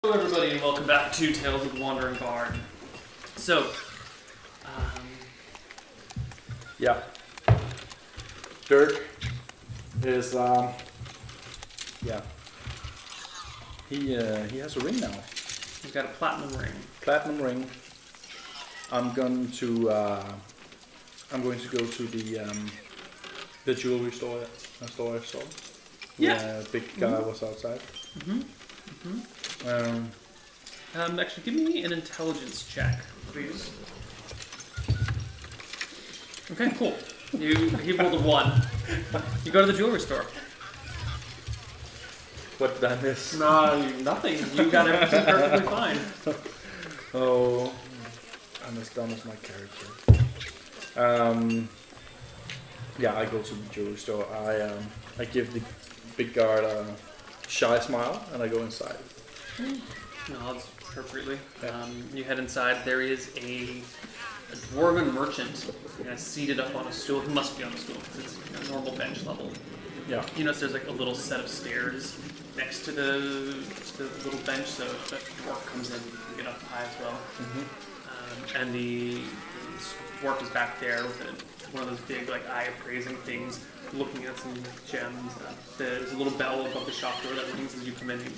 Hello everybody and welcome back to Tales of the Wandering Bard. So, Yeah. Dirk is yeah. He has a ring now. he's got a platinum ring. Platinum ring. I'm going to go to the jewelry store I saw. Yeah. Big guy was outside. Actually, give me an intelligence check, please. Okay, cool. He rolled a 1. You go to the jewelry store. What did I miss? No, nothing. You got everything perfectly fine. Oh, I'm as dumb as my character. Yeah, I go to the jewelry store. I give the big guard a shy smile, and I go inside. Nods appropriately. You head inside. There is a dwarven merchant seated up on a stool. He must be on a stool because it's a normal bench level. Yeah. You notice there's like a little set of stairs next to the little bench, so if the dwarf comes in, you can get up high as well. And the dwarf is back there with one of those big eye-appraising things, looking at some gems. There's a little bell above the shop door that rings as you come in. He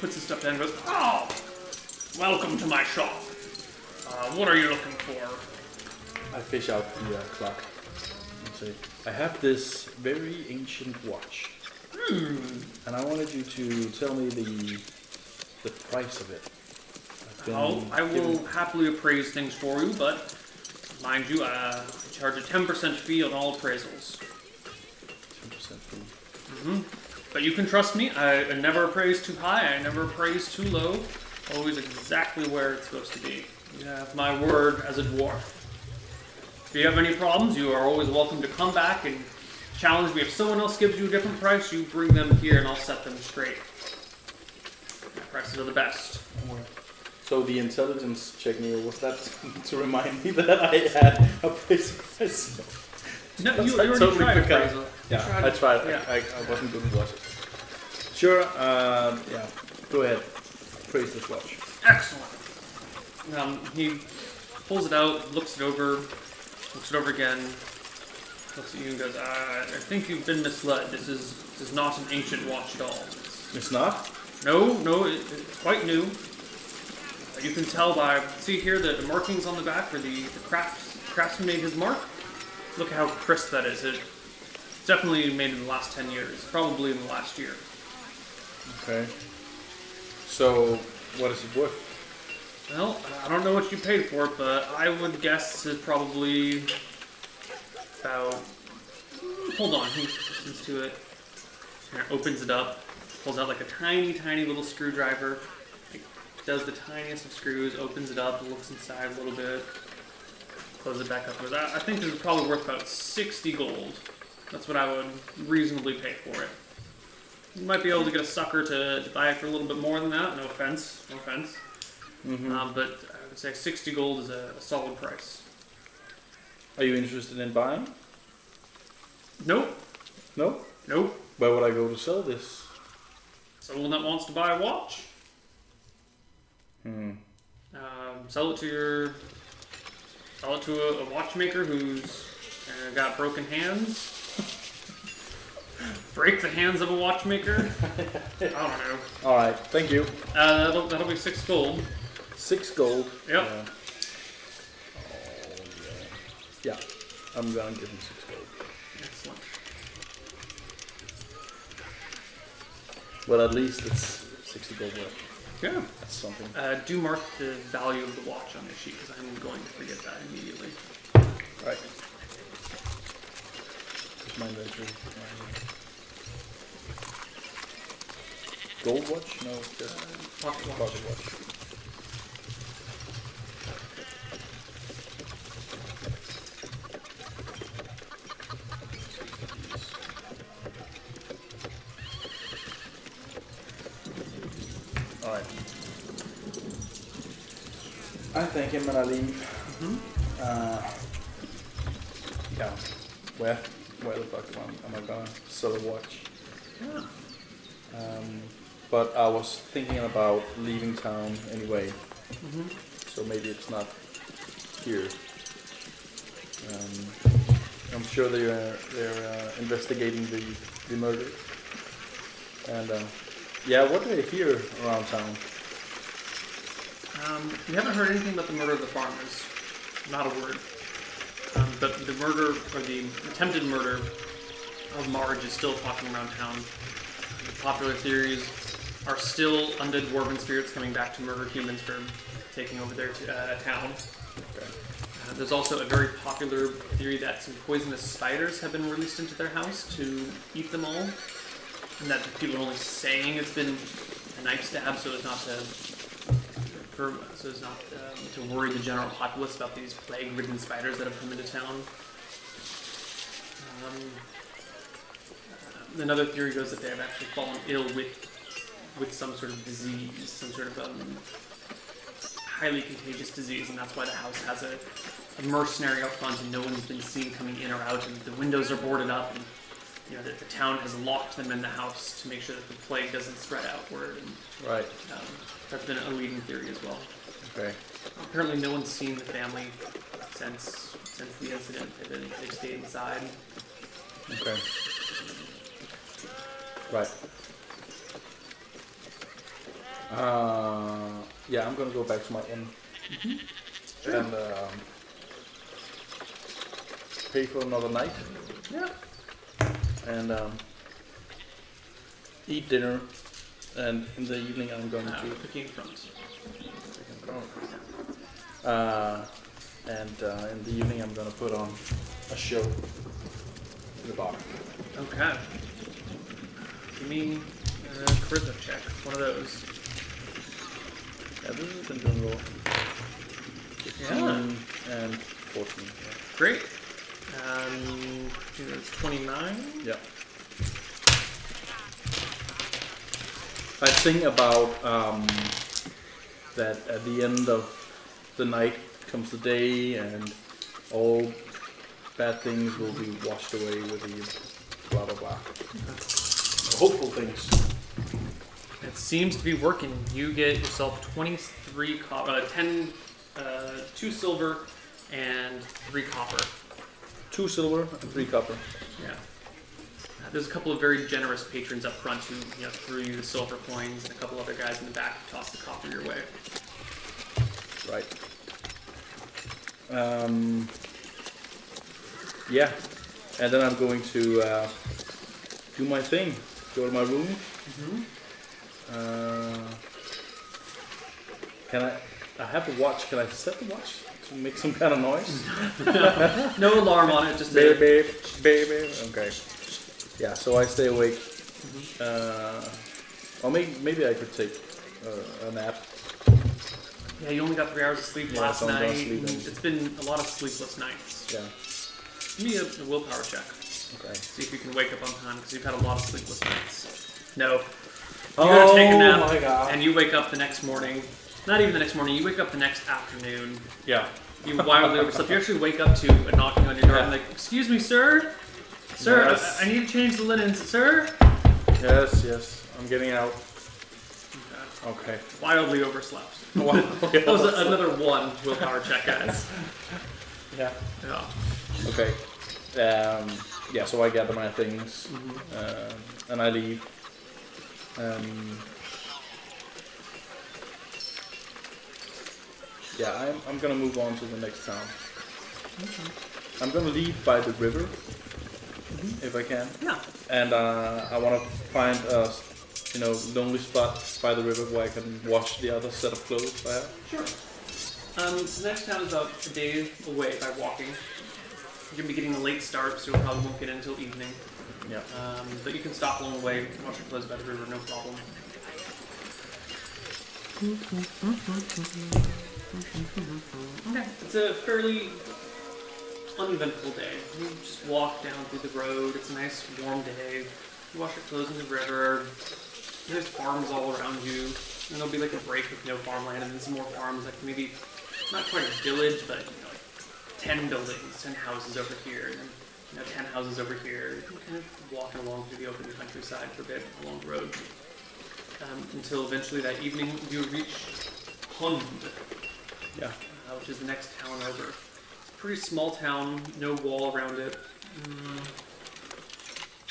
puts his stuff down and goes, "Oh, welcome to my shop. What are you looking for?" I fish out the clock and say, I have this very ancient watch. And I wanted you to tell me the price of it. I will happily appraise things for you, but mind you, I charge a 10% fee on all appraisals. 10% fee. But you can trust me, I never appraise too high, I never appraise too low. Always exactly where it's supposed to be. You have my word as a dwarf. If you have any problems, you are always welcome to come back and challenge me. If someone else gives you a different price, you bring them here and I'll set them straight. My prices are the best. So the intelligence check, Neil, was that to remind me that I had appraisal myself? No, you already totally tried forgot. appraisal. Yeah, I tried. Yeah. I wasn't good at watches. Sure, yeah. Go ahead. Praise this watch. Excellent. He pulls it out, looks it over again, looks at you and goes, I think you've been misled. This is not an ancient watch at all. It's not? No, it's quite new. You can tell by, see here the markings on the back where the craftsman made his mark? Look how crisp that is. It's definitely made in the last 10 years, probably in the last year. Okay. So, what is it worth? Well, I don't know what you paid for it, but I would guess it's probably about... Hold on, he listens to it. And opens it up, pulls out like a tiny, tiny little screwdriver. Does the tiniest of screws, opens it up, looks inside a little bit, closes it back up. I think this is probably worth about 60 gold. That's what I would reasonably pay for it. You might be able to get a sucker to buy it for a little bit more than that. No offense. But I would say 60 gold is a solid price. Are you interested in buying? Nope. No? Nope. Where would I go to sell this? Someone that wants to buy a watch. Sell it to a watchmaker who's got broken hands. Break the hands of a watchmaker. I don't know. All right, thank you. That'll be 6 gold. 6 gold. Yep. Yeah, I'm gonna give him 6 gold. Excellent. Well, at least it's 60 gold worth. Yeah. That's something. Do mark the value of the watch on your sheet because I'm going to forget that immediately. Right. My inventory. Gold watch? No, just Pocket watch. pocket watch. Alright. I thank him and I leave. Yeah. Where the fuck am I gonna sell a watch? Yeah. but I was thinking about leaving town anyway. Mm-hmm. So maybe it's not here. I'm sure they're investigating the murder. And yeah, what do they hear around town? We haven't heard anything about the murder of the farmers. Not a word. But the murder, or the attempted murder of Marge is still talking around town. The popular theories are still undead dwarven spirits coming back to murder humans for taking over their town. Okay. There's also a very popular theory that some poisonous spiders have been released into their house to eat them all. And that people are only saying it's been a knife stab so as not to worry the general populace about these plague-ridden spiders that have come into town. Another theory goes that they have actually fallen ill with some sort of disease, some sort of highly contagious disease, and that's why the house has a mercenary up front and no one's been seen coming in or out, and the windows are boarded up, and you know, the town has locked them in the house to make sure that the plague doesn't spread outward. And, right. That's been a leading theory as well. Okay. Apparently, no one's seen the family since the incident. They've stayed inside. Okay. Right. Yeah, I'm gonna go back to my inn. Mm-hmm. Sure. And pay for another night. Yeah. And eat dinner. And in the evening, I'm going to cooking front. And in the evening, I'm gonna put on a show in the bar. Okay. Give me a charisma check. One of those. Yeah, this has been doing well. 15 and 14. Yeah. Great. It's 29. Yeah. I sing about that at the end of the night comes the day, and all bad things will be washed away with the blah blah blah. Hopeful things. It seems to be working. You get yourself 23 2 silver and 3 copper. 2 silver and 3 copper. Yeah. There's a couple of very generous patrons up front who threw you the silver coins, and a couple other guys in the back who tossed the copper your way. Right. Yeah. And then I'm going to do my thing. Go to my room. Mm-hmm. Can I have the watch. Can I set the watch to make some kind of noise? No alarm on it, just baby. Okay. Yeah, so I stay awake. Mm-hmm. Or maybe I could take a nap. Yeah, you only got 3 hours of sleep last so I'm night. gonna sleep in. It's been a lot of sleepless nights. Yeah. Give me a willpower check. Okay. See if you can wake up on time, because you've had a lot of sleepless nights. No. You gotta take a nap, my God. and you wake up the next morning. Not even the next morning, you wake up the next afternoon. Yeah. You wildly overslept. You actually wake up to a knocking on your door. I'm like, excuse me, sir? Sir, Yes. I need to change the linens. Sir? Yes. I'm getting out. Okay. Wildly overslept. Okay. That was another 1 willpower check, guys. Yeah. Yeah. Okay. Yeah, so I gather my things, and I leave. Yeah, I'm gonna move on to the next town. Okay. I'm gonna leave by the river, if I can. Yeah. And I want to find a, lonely spot by the river where I can wash the other set of clothes I have. Sure. The next town is about a day away by walking. You're gonna be getting a late start, so you probably won't get in until evening. Yeah. But you can stop along the way and wash your clothes by the river, no problem. Okay. It's a fairly uneventful day. You just walk down through the road. It's a nice warm day. You wash your clothes in the river. There's farms all around you. And there'll be like a break with no farmland, and then some more farms, like maybe not quite a village, but like 10 buildings, 10 houses over here, and then 10 houses over here. You're kind of walking along through the open countryside for a bit along the road. until eventually that evening you reach Hund, Yeah. which is the next town over. It's a pretty small town, no wall around it.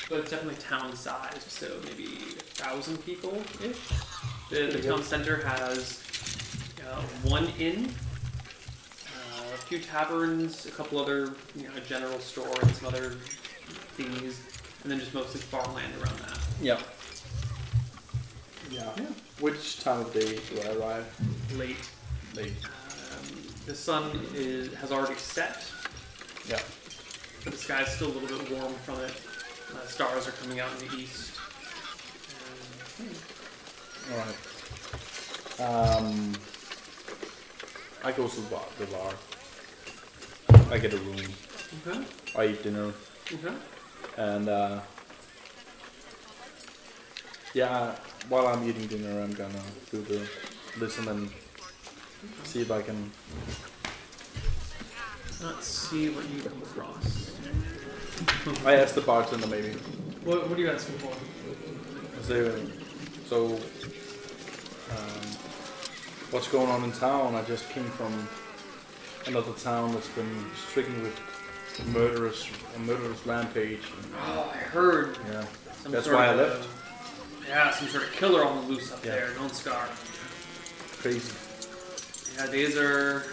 But it's definitely town sized, so maybe 1,000 people-ish. The town center has one inn, a few taverns, a couple other, a general store and some other thingies, and then just mostly farmland around that. Yeah. Yeah. Which time of day do I arrive? Late. Late. The sun has already set, Yeah. but the sky's still a little bit warm from it. Stars are coming out in the east. Alright. I go to the bar. I get a room. Okay. I eat dinner. Okay. And yeah, while I'm eating dinner, I'm gonna listen and see if I can. Let's see what you come across. I asked the bartender maybe. What are you asking for? So, what's going on in town? I just came from another town that's been stricken with a murderous rampage. Oh, I heard. Yeah, Some that's sort why I of left. Some sort of killer on the loose up Yeah. there, no scar. Crazy. Yeah, these are.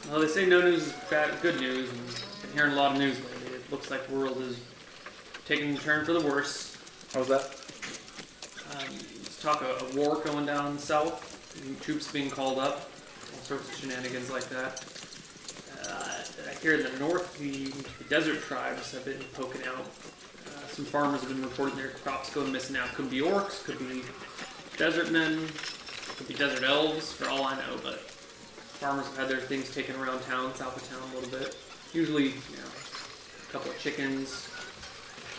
Well, they say no news is good news, and I've been hearing a lot of news lately. It looks like the world is taking a turn for the worse. How's that? Let's talk a war going down in the south, troops being called up, all sorts of shenanigans like that. I hear in the north, the desert tribes have been poking out. Some farmers have been reporting their crops going missing out. Could be orcs, could be desert men, could be desert elves, for all I know, but farmers have had their things taken around town, south of town a little bit. Usually, a couple of chickens,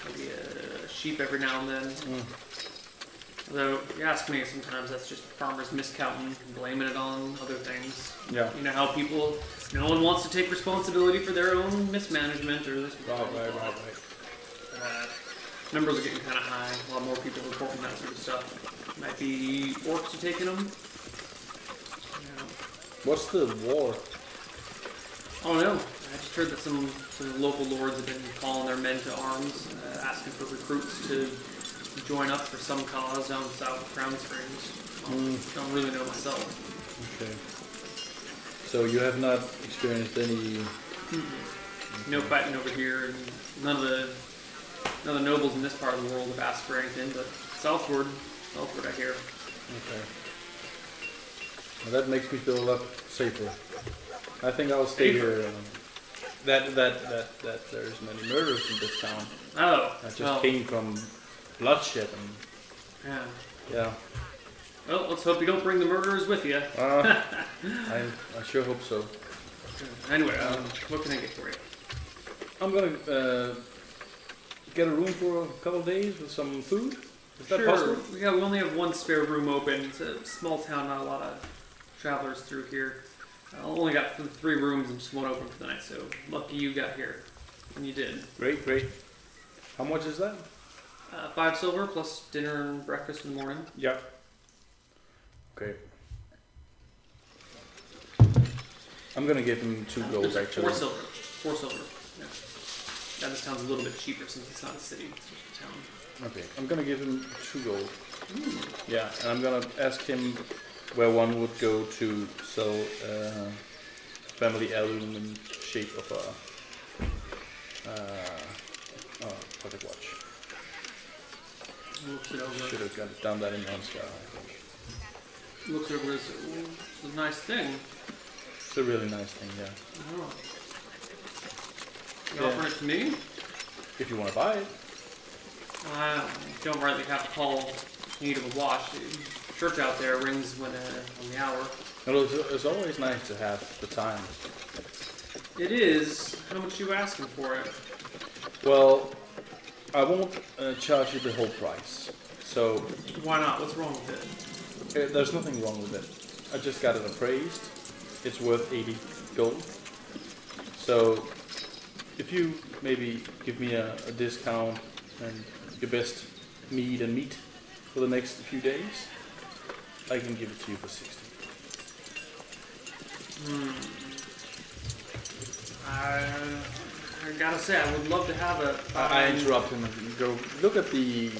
maybe a sheep every now and then. Although, if you ask me, sometimes that's just farmers miscounting and blaming it on other things. Yeah. You know how no one wants to take responsibility for their own mismanagement or this. Right. Numbers are getting kind of high. A lot more people reporting that sort of stuff. Might be orcs are taking them. What's the war? I don't know. I just heard that some local lords have been calling their men to arms, asking for recruits to join up for some cause down south of Crown Springs. Don't really know myself. Okay. So you have not experienced any. No fighting over here, and none of the nobles in this part of the world have asked for anything, but southward I hear. Okay. Well, that makes me feel a lot safer. I think I'll stay here. That there's many murders in this town. Oh. I just came from bloodshed and yeah. Well, let's hope you don't bring the murderers with you. I sure hope so. Anyway, what can I get for you? I'm gonna get a room for a couple of days with some food. Is that possible? Yeah, we only have one spare room open. It's a small town, not a lot of travelers through here. I only got 3 rooms and just one open for the night, so lucky you got here. And you did. Great. How much is that? 5 silver plus dinner and breakfast in the morning. Yeah. Okay. I'm gonna give him 2 gold actually. 4 silver. 4 silver. Yeah. This town's a little bit cheaper since it's not a city. It's just a town. Okay. I'm gonna give him 2 gold. Yeah, and I'm gonna ask him where one would go to sell family heirloom in shape of a pocket watch. Looks it over. Should have done that in Ansgar, I think. Looks over as a nice thing. It's a really nice thing, yeah. Oh. You offering it to me? If you want to buy it. I don't rightly have to call need of a watch. The church out there rings when on the hour. Well, it's always nice to have the time. It is. How much are you asking for it? Well, I won't charge you the whole price. So Why not? What's wrong with it? there's nothing wrong with it. I just got it appraised. It's worth 80 gold. So if you maybe give me a discount and your best meat and meat for the next few days, I can give it to you for 60. I gotta say, I would love to have a. I interrupt him and go, look at the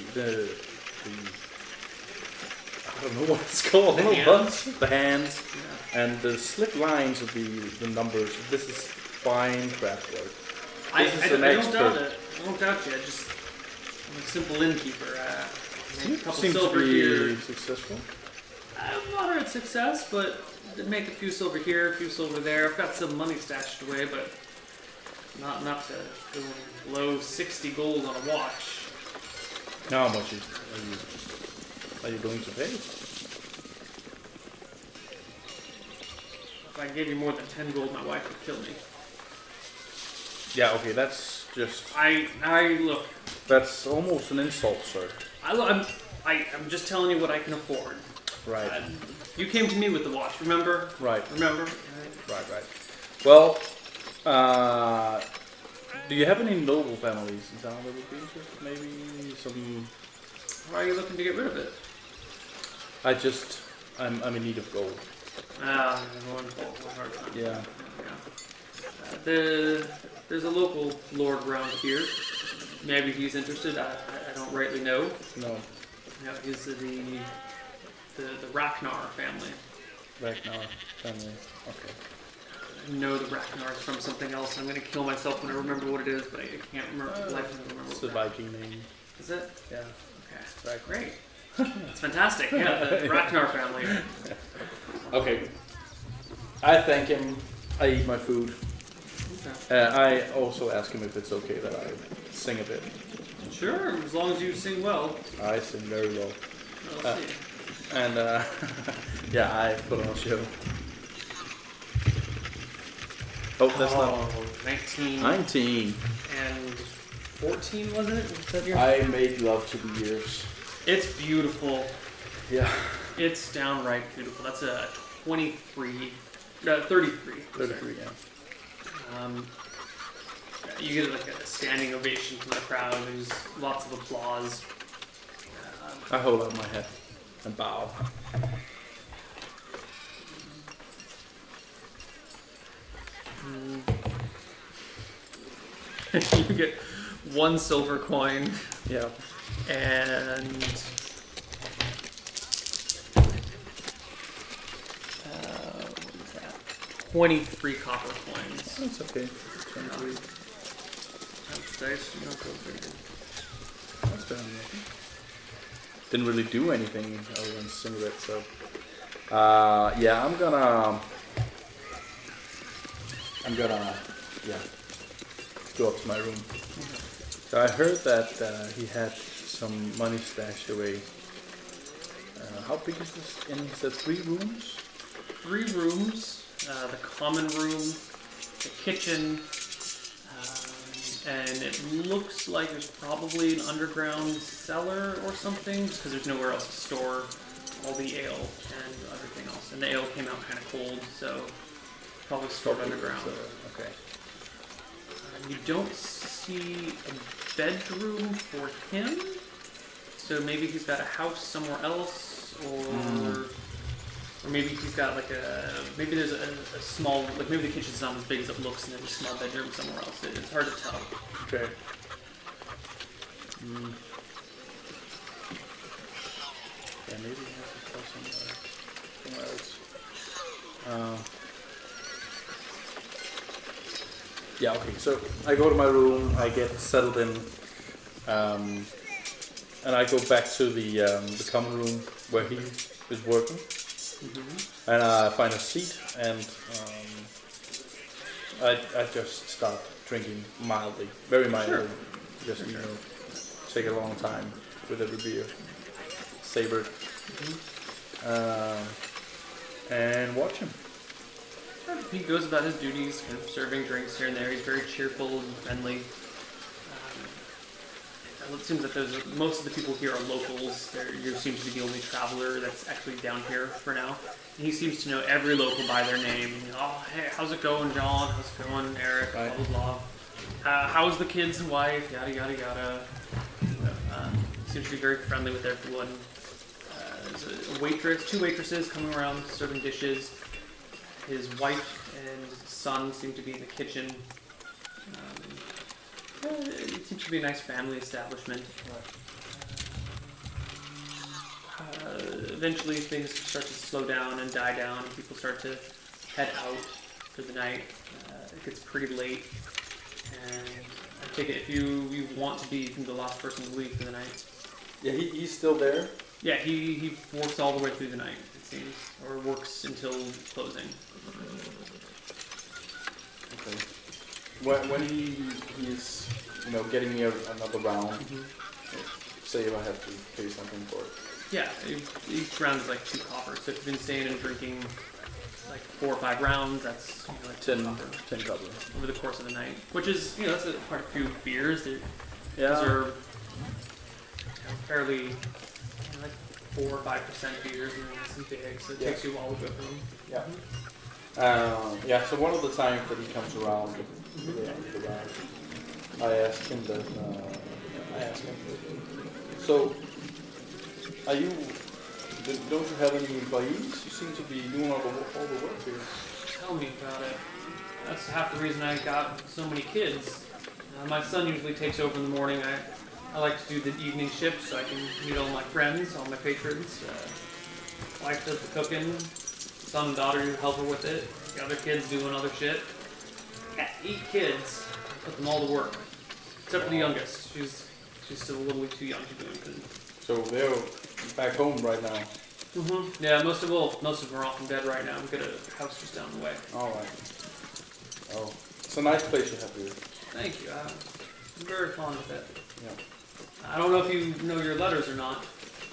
I don't know what it's called. The hands? Buttons, the hands, Yeah. and the slick lines of the numbers. This is fine craft work. I This is don't an expert. doubt it. I don't doubt you. I'm a simple innkeeper. Make a You couple seem to silver be here. successful. I'm moderate success, but make a few silver here, a few silver there. I've got some money stashed away, but not enough to go below 60 gold on a watch. How much are you going to pay? If I gave you more than 10 gold, my wife would kill me. Yeah, okay, that's just... I look. That's almost an insult, sir. I'm just telling you what I can afford. Right. You came to me with the watch, remember? Right. Remember? Right. Well, do you have any noble families in town that would be interested? Maybe some... Why are you looking to get rid of it? I'm in need of gold. One hard time. Yeah. There's a local lord around here. Maybe he's interested. I don't rightly know. No. Yeah, he's the Ragnar family. Ragnar family. Okay. I know the Ragnar's from something else. I'm gonna kill myself when I remember what it is, but I can't remember. Life doesn't remember. It's the Viking name. Is it? Yeah. Okay. Great. That's fantastic. Yeah, the Ragnar family. Okay. I thank him. I eat my food. Okay. I also ask him if it's okay that I sing a bit. Sure, as long as you sing well. I sing very well. I'll see. And yeah, I put on a show. Oh, that's not 19 19. and 14, wasn't it? Was that your... I made love to the years. It's beautiful. Yeah. It's downright beautiful. That's a 33. 33. 33, yeah. You get like a standing ovation from the crowd. There's lots of applause. I hold out my head and bow. You get 1 silver coin Yeah. and what is that? 23 copper coins. That's okay. 23. That's dice. You don't go pretty good. That's better than nothing. Didn't really do anything other than sing a bit, so. Yeah, I'm gonna, yeah, go up to my room. So I heard that he had some money stashed away. How big is this? And he said 3 rooms? 3 rooms. The common room, the kitchen, and it looks like there's probably an underground cellar or something, just because there's nowhere else to store all the ale and everything else. And the ale came out kind of cold, so probably stored underground. So, okay. You don't see a bedroom for him, so maybe he's got a house somewhere else, or maybe he's got like maybe there's a small, like maybe the kitchen's not as big as it looks, and there's a small bedroom somewhere else. It's hard to tell. Okay. Yeah, maybe he has a house somewhere else. Yeah, okay, so I go to my room, I get settled in, and I go back to the common room where he is working, and I find a seat, and I just start drinking mildly, very mildly, Sure. just, you know, take a long time with every beer, savor it, and watch him. He goes about his duties, kind of serving drinks here and there. He's very cheerful and friendly. It seems that most of the people here are locals. You seem to be the only traveler that's actually down here for now. And he seems to know every local by their name. You know, oh, hey, how's it going, John? How's it going, Eric? Blah, blah, blah. How's the kids and wife? Yada, yada, yada. seems to be very friendly with everyone. There's a waitress, 2 waitresses coming around serving dishes. His wife and son seem to be in the kitchen. It seems to be a nice family establishment. Eventually things start to slow down and die down. People start to head out for the night. It gets pretty late. And I take it if you want to be, you can be the last person to leave for the night. Yeah, he's still there? Yeah, he works all the way through the night, it seems. Or works until closing. Okay. When he's getting me another round, say if I have to pay something for it. Yeah, each round is like 2 coppers. So if you've been staying and drinking like 4 or 5 rounds, that's like 10 copper copper over the course of the night. Which is that's quite a few beers. Those are fairly like 4 or 5% beers and nice and big, so it takes you a while to go through them. Yeah. So one of the times that he comes around, I ask him that. So, are you? Don't you have any employees? You seem to be doing all the work here. Tell me about it. That's half the reason I got so many kids. My son usually takes over in the morning. I like to do the evening shift so I can meet all my friends, all my patrons. Wife does the cooking. Son and daughter help her with it. The other kids doing other shit. Got 8 kids. Put them all to work. Except for the youngest. She's still a little too young to do anything. So they're back home right now. Yeah, most of them are off in bed right now. We've got a house just down the way. All right. Oh, it's a nice place you have here. Thank you. I'm very fond of it. Yeah. I don't know if you know your letters or not.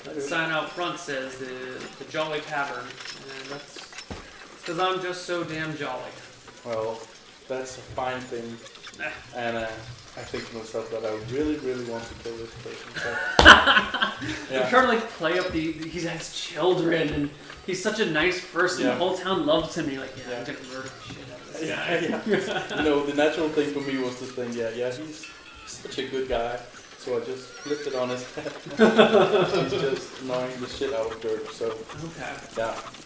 The sign out front says the Jolly Tavern, and that's because I'm just so damn jolly. Well, that's a fine thing, and I think to myself that I really, really want to kill this person. So, I'm trying to play up he has children, and he's such a nice person. The whole town loves him. And you're like, I'm gonna murder the shit out of this guy. The natural thing for me was to think, he's such a good guy. So I just flipped it on his head. He's just annoying the shit out of Dirk. So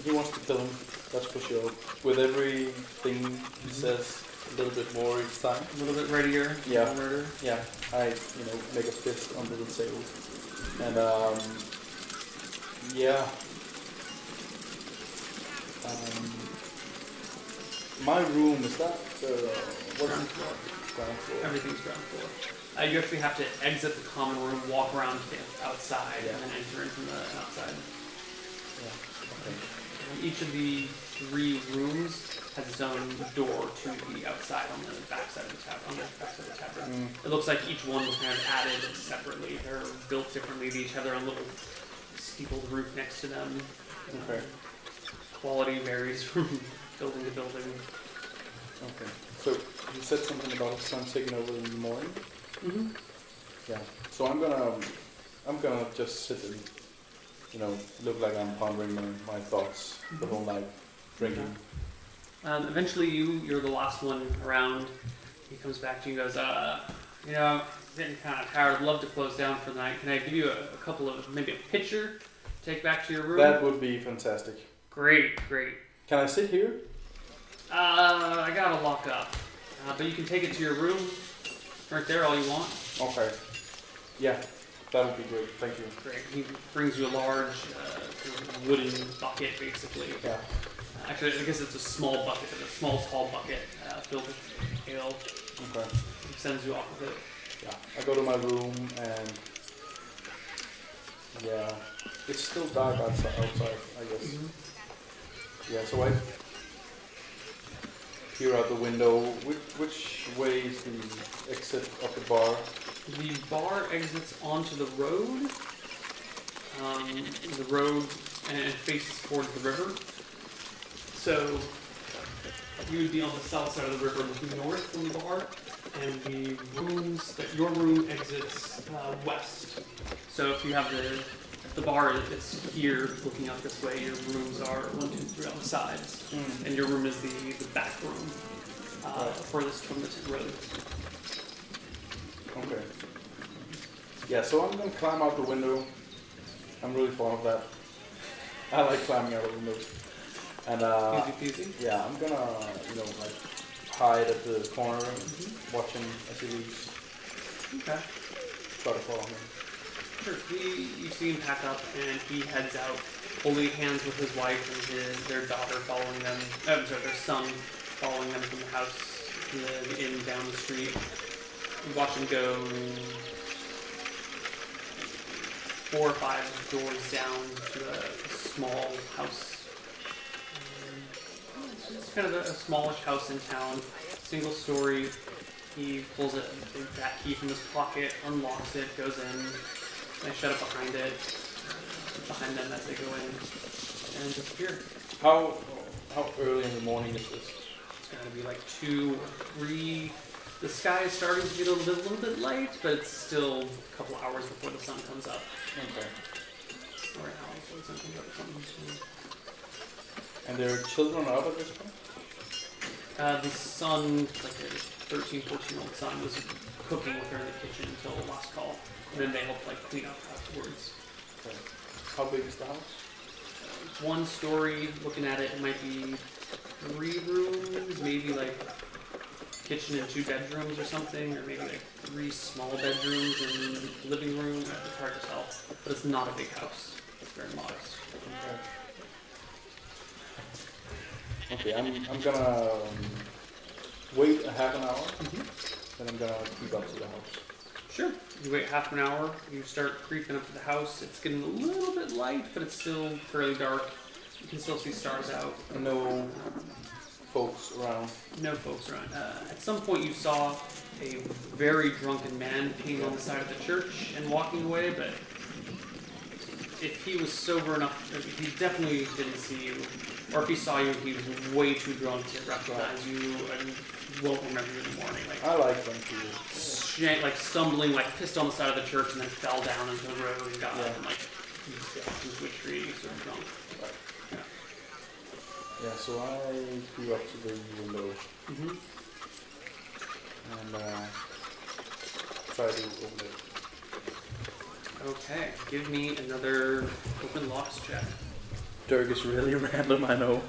he wants to kill him. That's for sure. With everything he says, a little bit more each time. A little bit readier. Yeah. Murder. Yeah. I make a fist under the table. And my room is that Ground floor. Ground floor. Everything's ground floor. You actually have to exit the common room, walk around to the outside, and then enter in from the outside. Yeah. Okay. And each of the 3 rooms has its own door to the outside on the backside of the tavern. It looks like each one was kind of added separately. They're built differently. They each have their own little steepled roof next to them. Okay. Quality varies from building to building. Okay. So you said something about the sun taking over in the morning. Yeah. So I'm gonna just sit and look like I'm pondering my thoughts the whole night, drinking. Eventually you're the last one around. He comes back to you and goes, I'm getting kind of tired. I'd love to close down for the night. Can I give you a couple of, maybe a pitcher to take back to your room? That would be fantastic. Great. Can I sit here? I gotta lock up. But you can take it to your room. Right there, all you want. Okay. Yeah, that would be great. Thank you. Great. He brings you a large wooden bucket, basically. Yeah. Actually, I guess it's a small bucket, tall bucket filled with ale. Okay. He sends you off with it. Yeah. I go to my room and it's still dark outside, I guess. Yeah. So I peer out the window. Which way is the exit of the bar? The bar exits onto the road. The road and faces towards the river. So you would be on the south side of the river looking north from the bar, and your room exits west. So if you have the bar is here looking out this way, your rooms are 1, 2, 3 on the sides, and your room is the back room, furthest from the road. Okay. Yeah, so I'm gonna climb out the window. I'm really fond of that. I like climbing out of windows. And Easy peasy. yeah, I'm gonna, like hide at the corner, watching as he leaves. Okay. Try to follow him. Sure. You see him pack up and he heads out, holding hands with his wife and their daughter following them. I'm sorry, their son following them from the house to the inn down the street. You watch him go 4 or 5 doors down to a small house. It's kind of a smallish house in town, single story. He pulls a fat key from his pocket, unlocks it, goes in. They shut up behind it, behind them as they go in, and disappear. How early in the morning is this? It's got to be like 2 or 3. The sky is starting to get a little bit light, but it's still a couple hours before the sun comes up. Okay. Or an hour before the sun comes up or something. And their children are up at this point? The son, like a 13, 14-year-old son, was cooking with her in the kitchen until the last call. And then they helped like clean up afterwards. Okay. How big is the house? 1 story, looking at it, it might be 3 rooms, maybe like kitchen and 2 bedrooms or something, or maybe like 3 small bedrooms and living room. It's hard to tell, but it's not a big house. It's very modest. Okay, I'm gonna wait a half an hour, then I'm gonna creep up to the house. Sure. You wait half an hour, you start creeping up to the house. It's getting a little bit light, but it's still fairly dark. You can still see stars out. No folks around. No folks around. At some point you saw a very drunken man peeing on the side of the church and walking away, but if he was sober enough, he definitely didn't see you. Or if he saw you, he was way too drunk to recognize you and won't remember you in the morning. Like, I like them too. like stumbling, like pissed on the side of the church and then fell down into the road and got up and like into a tree, sort of drunk. Right. Yeah, so I creep up to the window and try to open it. Okay, give me another open locks check. Dirk is really random, I know.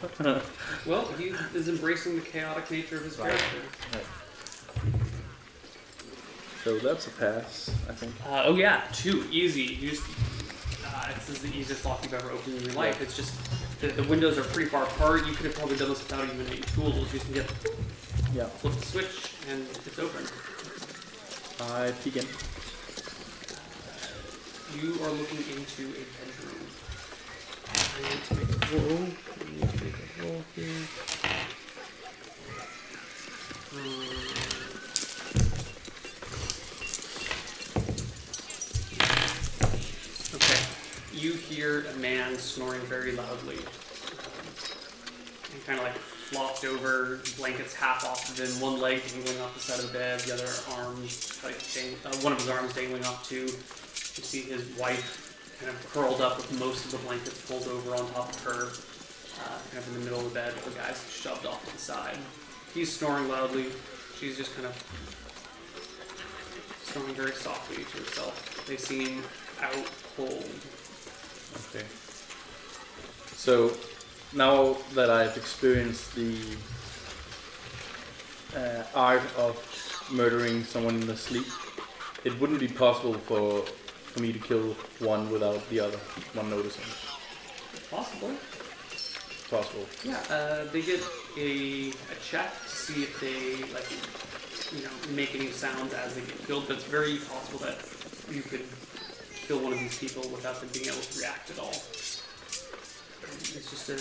Well, he is embracing the chaotic nature of his character. Right. So that's a pass, I think. Oh yeah, 2, easy. You just, this is the easiest lock you've ever opened in your life. It's just, the windows are pretty far apart. You could have probably done this without even any tools. You just can flip the switch and it's open. I peek in. You are looking into a bedroom. I need to make a roll. Here. Okay. You hear a man snoring very loudly. And kind of like flopped over, blankets half off of him, one leg dangling off the side of the bed, the other arm, like one of his arms dangling off too. You see his wife kind of curled up with most of the blankets pulled over on top of her, kind of in the middle of the bed, with the guys shoved off to the side. He's snoring loudly. She's just kind of snoring very softly to herself. They seem out cold. Okay. So now that I've experienced the art of murdering someone in their sleep, it wouldn't be possible for me to kill one without the other one noticing. Possibly. Possible. Yeah, they get a check to see if they make any sounds as they get killed, but it's very possible that you could kill one of these people without them being able to react at all. It's just a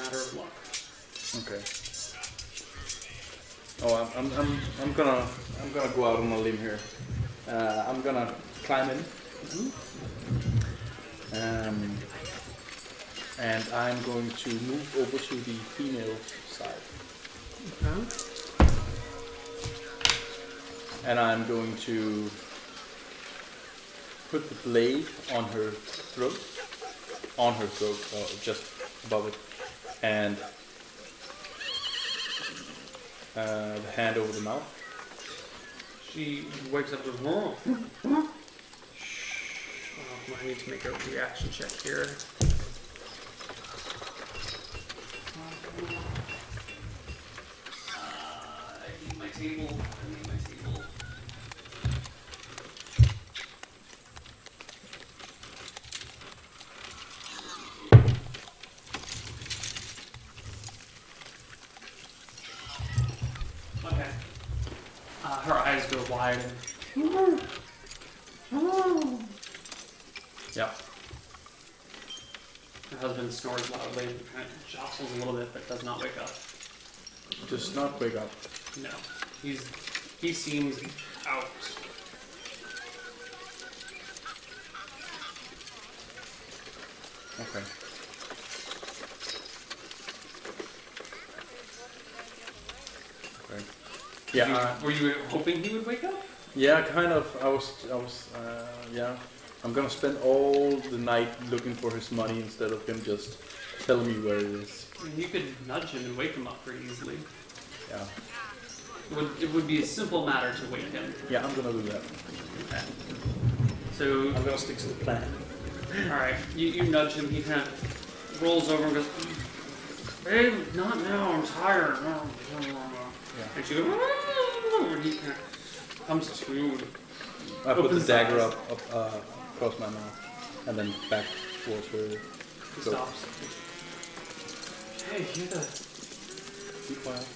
matter of luck. Okay. Oh, I'm gonna go out on a limb here. I'm gonna climb in. And I'm going to move over to the female side. Okay. And I'm going to put the blade on her throat, or just above it, and the hand over the mouth. She wakes up with, I need to make a reaction check here. I need my table. Okay. Her eyes go wide and... Yeah. Her husband snores loudly and kind of jostles a little bit, but does not wake up. Does not wake up. No. He seems out. Okay. Okay. Yeah. Were you hoping he would wake up? Yeah, kind of. Yeah. I'm gonna spend all the night looking for his money instead of him just telling me where it is. I mean, you could nudge him and wake him up pretty easily. Yeah. It would be a simple matter to wake him. Yeah, I'm gonna do that. Okay. So, I'm gonna stick to the plan. alright, you nudge him, he kind of rolls over and goes, "Babe, not now, I'm tired." Yeah. And she goes, and he kind of comes to you. I put the Opens dagger eyes. up across my mouth, and then back towards her. He Go. stops. Hey, you're the... Be quiet.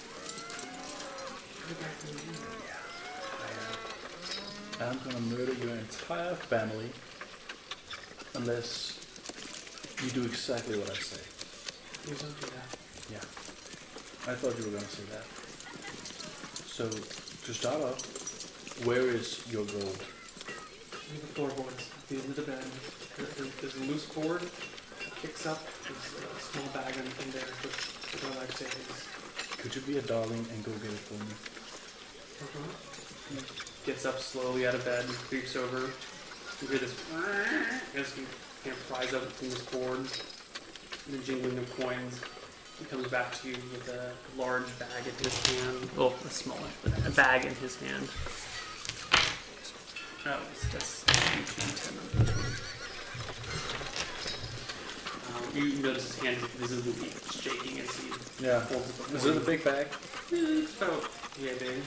I'm gonna murder your entire family unless you do exactly what I say. Please don't do that. Yeah. I thought you were gonna say that. So, to start off, where is your gold? Leave the floorboards at the end of the bed. There's a loose board. Kicks up. There's a small bag in there with our life savings. Could you be a darling and go get it for me? He gets up slowly out of bed and creeps over. You hear this as he kind of pries up from this board, the jingling of coins. He comes back to you with a large bag in his hand. Well, a smaller, but a bag in his hand. Oh, that's 10. You notice his hand is visibly shaking as he Yeah. holds it before Is it a you. big bag? It's about big.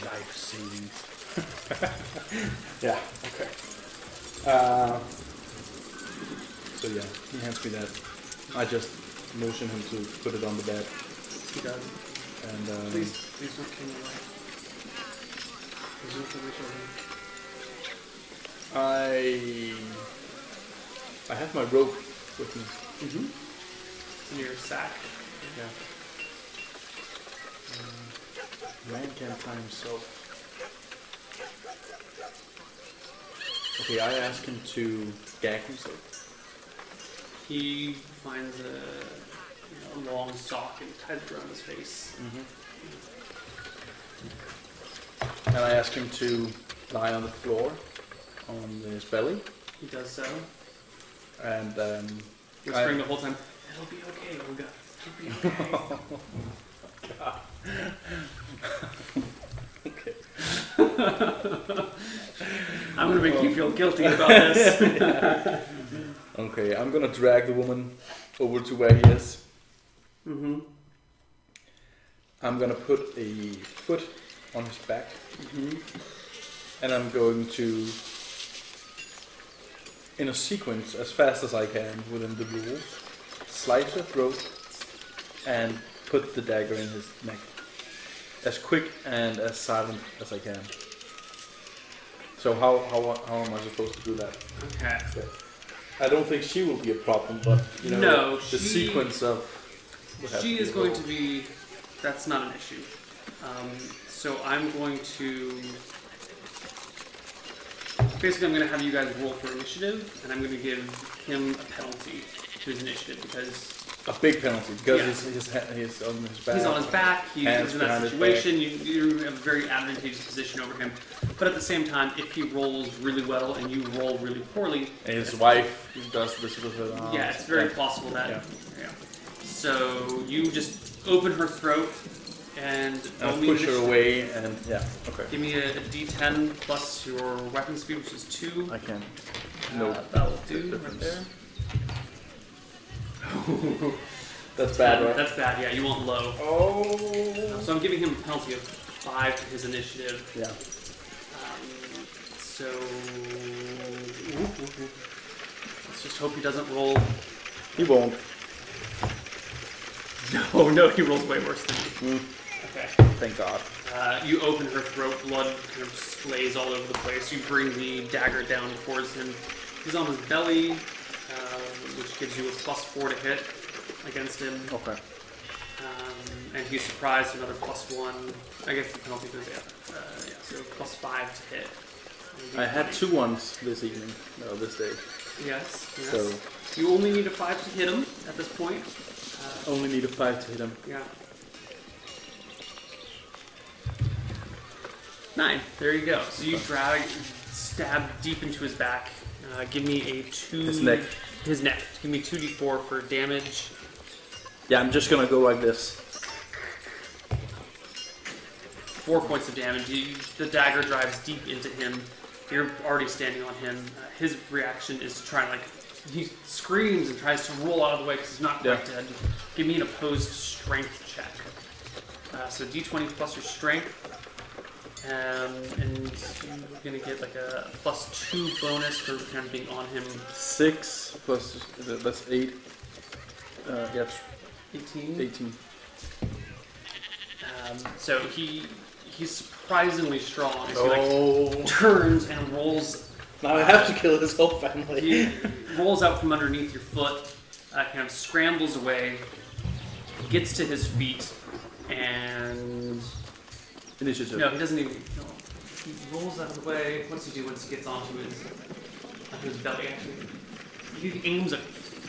Life savings. Yeah, okay. So yeah, he hands me that. I just motion him to put it on the bed. He does. And Please don't kill me. Please don't kill my children. I have my rope with me. Mm-hmm. In your sack. Yeah. Man can't tie himself. Okay, I ask him to gag himself. He finds a long sock and ties it around his face. And I ask him to lie on the floor, on his belly, He does so. and Whispering the whole time, "It'll be okay, Olga. It'll be okay." God. Okay. I'm gonna make you feel guilty about this. Okay, I'm gonna drag the woman over to where he is. Mm-hmm. I'm gonna put a foot on his back, and I'm going to, in a sequence, as fast as I can within the rules, slice her throat and put the dagger in his neck, as quick and as silent as I can. So how am I supposed to do that? Okay. I don't think she will be a problem, but you know, No, the sequence of She is going to be. That's not an issue. So I'm going to. Basically, I'm going to have you guys roll for initiative, and I'm going to give him a penalty to his initiative because a big penalty because Yeah. he's on his back. he's on his back. He's Hands in that behind his situation. You have a very advantageous position over him. But at the same time, if he rolls really well and you roll really poorly, And his wife does this with her arms. yeah, it's very possible that. Yeah. Yeah. So you just open her throat and And only push her initiative. away, and yeah, okay. Give me a D10 plus your weapon speed, which is 2. I can. no. That will do right difference. there. That's bad, right? That's bad, yeah, you want low. Oh. So I'm giving him a penalty of 5 to his initiative. Yeah. So let's just hope he doesn't roll. He won't. No, he rolls way worse than you. Okay. Thank God. You open her throat, blood kind of splays all over the place. You bring the dagger down towards him. He's on his belly, which gives you a +4 to hit against him. Okay. And he's surprised, another +1. I guess the penalty goes so +5 to hit. I had 2 ones this evening. No, this day. Yes. So You only need a 5 to hit him at this point. only need a 5 to hit him. Yeah. 9. There you go. So you stab deep into his back. Give me a 2. His neck. His neck. Give me 2d4 for damage. Yeah, I'm just gonna go like this. 4 points of damage. The dagger drives deep into him. You're already standing on him. His reaction is to try and he screams and tries to roll out of the way because he's not quite dead. Give me an opposed strength check. So d20 plus your strength. And you're going to get like a +2 bonus for kind of being on him. 6 plus, that's 8. Yeah, 18. 18. So he's surprisingly strong. So Oh. he turns and rolls. Now I have to kill his whole family. He rolls out from underneath your foot, kind of scrambles away, gets to his feet, and... Initiative. No, he doesn't even... No. He rolls out of the way. What's he do once he gets onto his belly, actually? He aims a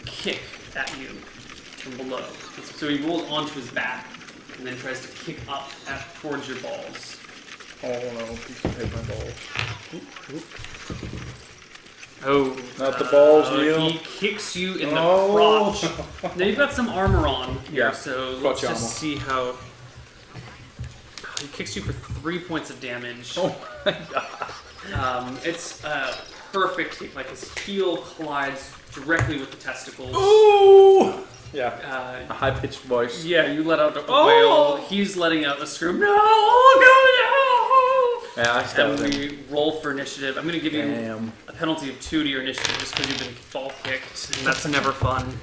kick at you from below. So he rolls onto his back, and then tries to kick up towards your balls. Oh no, please don't hit my balls. Oh. Not the balls, Neil. He kicks you in the crotch. Now you've got some armor on here, Yeah, so let's crotch just armor. see how... He kicks you for 3 points of damage. Oh my God. It's a perfect kick. Like his heel collides directly with the testicles. Ooh! Yeah. A high-pitched voice. Yeah, you let out a wail. He's letting out a scream. No! No! Yeah, I stabbed And him. we roll for initiative. I'm going to give you Damn. a penalty of 2 to your initiative just because you've been ball kicked, and that's never fun.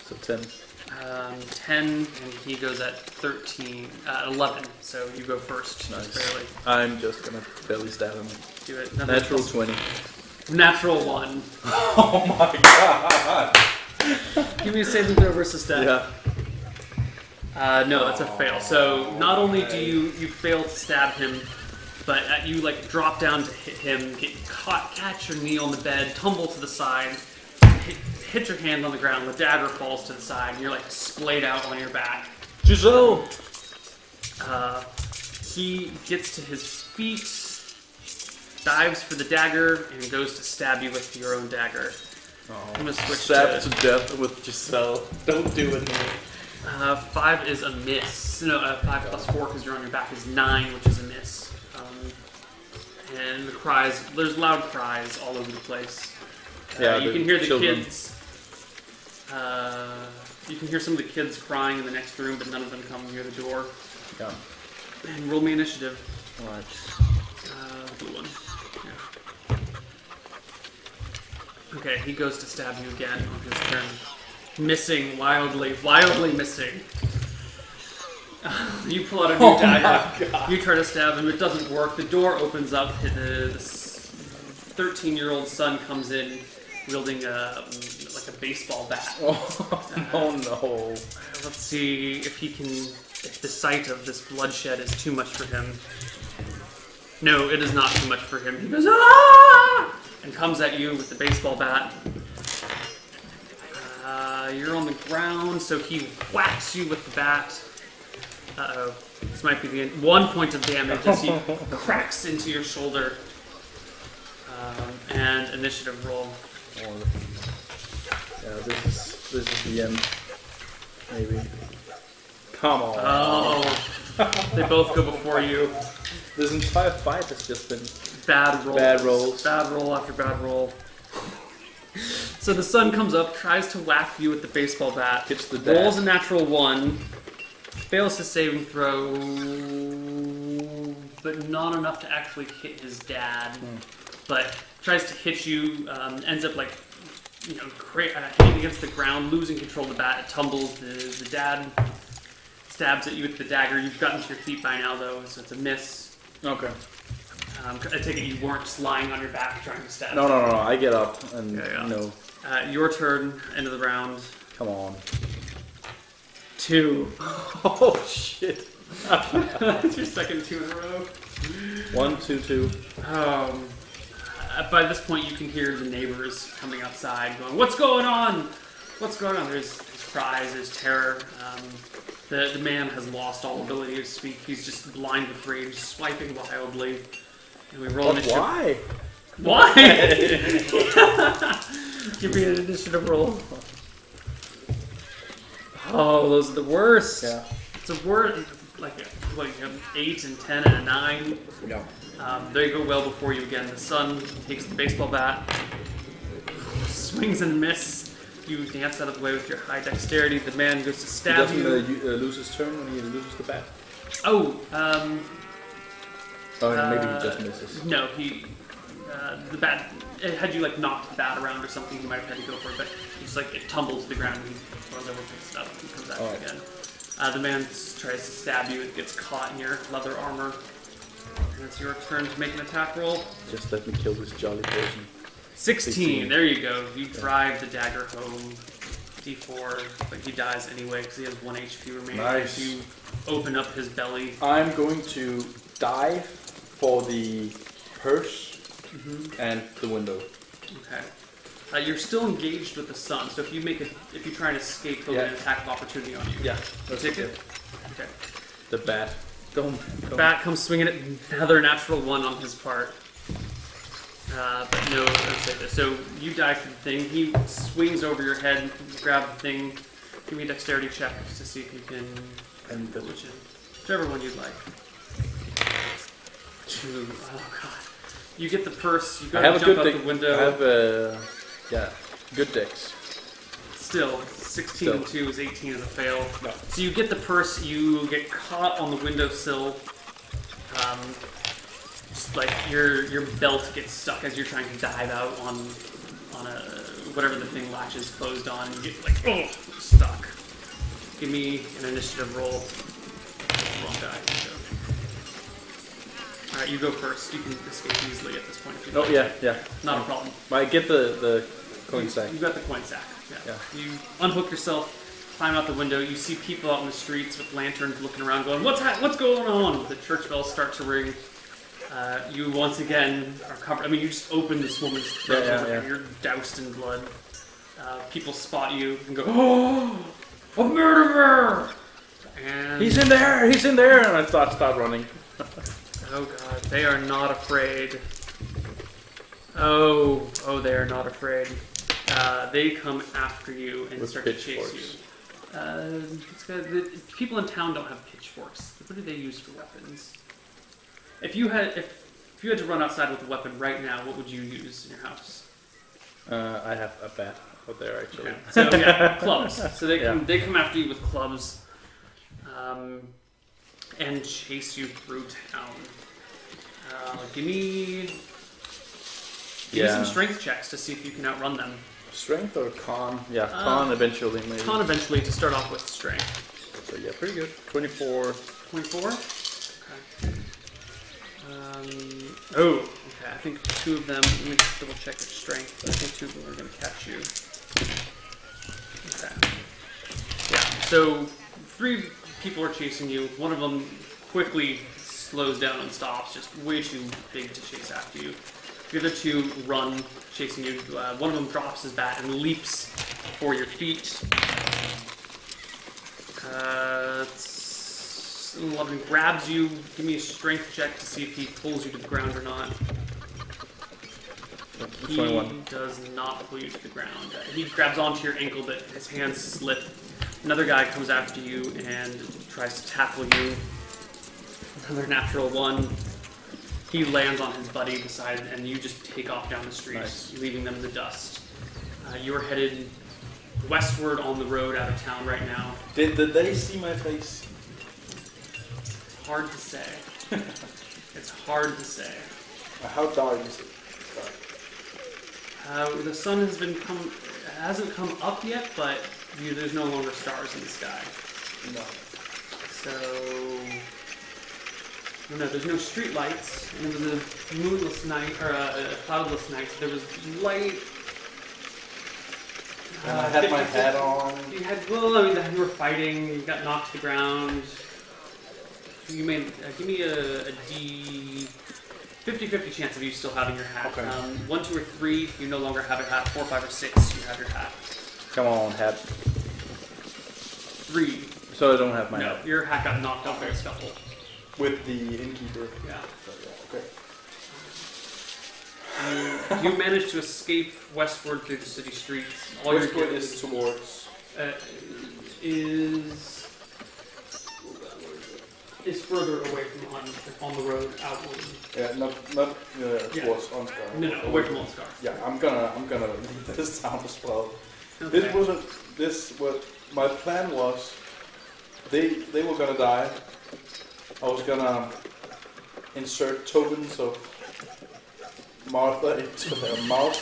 So 10. 10, and he goes at 11. So you go first. Nice. Just barely. I'm just gonna belly stab him. Do it. Natural 20. Natural 1. Oh my God. Give me a saving throw versus stat. Yeah. No, that's a fail. So not only do you fail to stab him, but you drop down to hit him, catch your knee on the bed, tumble to the side, hit your hand on the ground, the dagger falls to the side, and you're splayed out on your back. Giselle! He gets to his feet, dives for the dagger, and goes to stab you with your own dagger. I'm gonna switch Stabbed to death with Giselle. Don't do it. 5 is a miss. No, 5 plus 4 because you're on your back is 9, which is a miss. And the cries, there's loud cries all over the place. Yeah, you can hear the children. kids. You can hear some of the kids crying in the next room, but none of them come near the door. Yeah. And roll me initiative. Alright. Blue one. Yeah. Okay, he goes to stab you again on his turn. Missing wildly missing. You pull out a new dagger. You try to stab him, it doesn't work. The door opens up. The 13-year-old son comes in, wielding a baseball bat. Oh no. Let's see if the sight of this bloodshed is too much for him. No, it is not too much for him. He goes, ah! And comes at you with the baseball bat. You're on the ground, so he whacks you with the bat. Uh-oh. This might be the end. 1 point of damage as he cracks into your shoulder. And initiative roll. Yeah, this is the end. Maybe. Come on. Oh. They both go before you. This entire fight has just been bad rolls. Bad rolls. Bad roll after bad roll. So the sun comes up, tries to whack you with the baseball bat. Hits the dad. Rolls a natural 1. Fails his saving throw, but not enough to actually hit his dad. But tries to hit you, ends up like, hitting against the ground, losing control of the bat. It tumbles. The dad stabs at you with the dagger. You've gotten to your feet by now, though, so it's a miss. Okay. I take it you weren't just lying on your back trying to stab. No. I get up and Your turn. End of the round. Come on. 2. Oh shit. It's your second 2 in a row. 1, 2, 2. By this point, you can hear the neighbors coming outside, going, "What's going on? What's going on?" There's cries, there's terror. The man has lost all ability to speak. He's just blind with rage, swiping wildly. And we roll initiative. Why? Why? Give me an initiative roll. Oh, those are the worst. Yeah. It's a word like an 8 and 10 and a 9. Yeah. They go well before you again. The sun takes the baseball bat, swings and miss. You dance out of the way with your high dexterity. The man goes to stab He you. doesn't lose his turn when he loses the bat. Oh, Maybe he just misses. no, the bat, had you like knocked the bat around or something, you might have had to go for it, but it's like it tumbles to the ground and he runs over, picks it up, and comes at you again. The man tries to stab you, it gets caught in your leather armor. And it's your turn to make an attack roll. Just let me kill this jolly person. 16, there you go. You drive the dagger home. D4, but he dies anyway because he has 1 HP remaining. Nice. You open up his belly. I'm going to dive for the purse and the window. Okay. You're still engaged with the sun, so if you try and escape, he'll get an attack of opportunity on you. Yeah. Take it. Okay. The bat. Don't. Bat comes swinging at another natural 1 on his part. But no, let's say this. So you die for the thing. He swings over your head, grab the thing. Give me a dexterity check to see if you can. And whichever one you'd like. 2. Oh god. You get the purse. You go to jump out the window. I have good dex. Still, 16 and 2 is 18 as a fail. No. So you get the purse. You get caught on the windowsill. Just like your belt gets stuck as you're trying to dive out on a whatever the thing latches closed on. You get like stuck. Give me an initiative roll. Wrong die. All right, you go first. You can escape easily at this point. If you like. Yeah. Not a problem. I get the coin sack. You got the coin sack. Yeah. You unhook yourself, climb out the window. You see people out in the streets with lanterns looking around, going, "What's going on?" The church bells start to ring. You once again are covered. I mean, you just opened this woman's throat. You're doused in blood. People spot you and go, "Oh, a murderer!" And He's in there! And I start running. oh god, they are not afraid. Oh, they are not afraid. They come after you and start to chase you. The people in town don't have pitchforks. What do they use for weapons? If you had to run outside with a weapon right now, what would you use in your house? I have a bat out there actually. Okay. So clubs. So they come after you with clubs, and chase you through town. Give me some strength checks to see if you can outrun them. Strength or con? Yeah, con eventually maybe. Con eventually to start off with strength. So yeah, pretty good. 24. 24? Okay. I think 2 of them, let me double check their strength, but I think 2 of them are going to catch you. Okay. Yeah, so 3 people are chasing you. 1 of them quickly slows down and stops, just way too big to chase after you. The other 2 run, chasing you. 1 of them drops his bat and leaps for your feet. 11 grabs you. Give me a strength check to see if he pulls you to the ground or not. He 21. does not pull you to the ground. He grabs onto your ankle, but his hands slip. Another guy comes after you and tries to tackle you. Another natural 1. He lands on his buddy beside, and you just take off down the street, Nice. leaving them in the dust. You're headed westward on the road out of town right now. Did they see my face? Hard to say. It's hard to say. How dark is it? The sun hasn't come up yet, but there's no longer stars in the sky. No. So, no, there's no street lights. And it was a moonless night or a cloudless night. So there was light. And I had my hat on. You were fighting. You got knocked to the ground. You made. Give me a D. 50-50 chance of you still having your hat. Okay. 1, 2, or 3, you no longer have a hat. 4, 5, or 6, you have your hat. Come on, hat. 3. So I don't have my hat. No, your hat got knocked off in a scuffle. With the innkeeper. Yeah. Okay. You managed to escape westward through the city streets. All Westward you're is towards. Is further away from on the road outward. Yeah, not towards Ansgar. No, away from Ansgar. Yeah, I'm gonna leave this town as well. Okay. What my plan was. They were gonna die. I was gonna insert tokens of Martha into their mouth,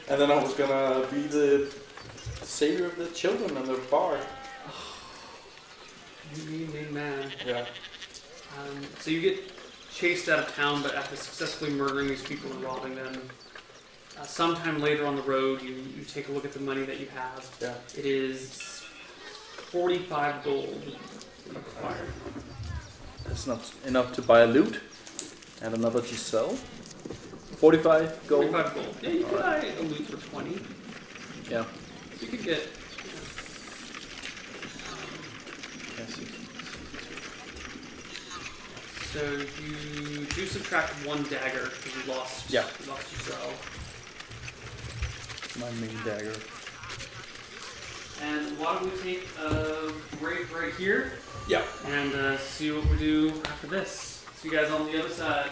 and then I was gonna be the savior of the children and their bar. You mean man. Yeah. So you get chased out of town, but after successfully murdering these people and robbing them, sometime later on the road, you take a look at the money that you have. Yeah. It is 45 gold you acquire. That's not enough to buy a loot and another Giselle. 45 gold. 45 gold. Yeah, you could buy a loot for 20. Yeah. You could get. So you do subtract 1 dagger because you lost. Yeah. You lost yourself. My main dagger. And why don't we take a break right here Yeah. and see what we do after this. See you guys on the other side.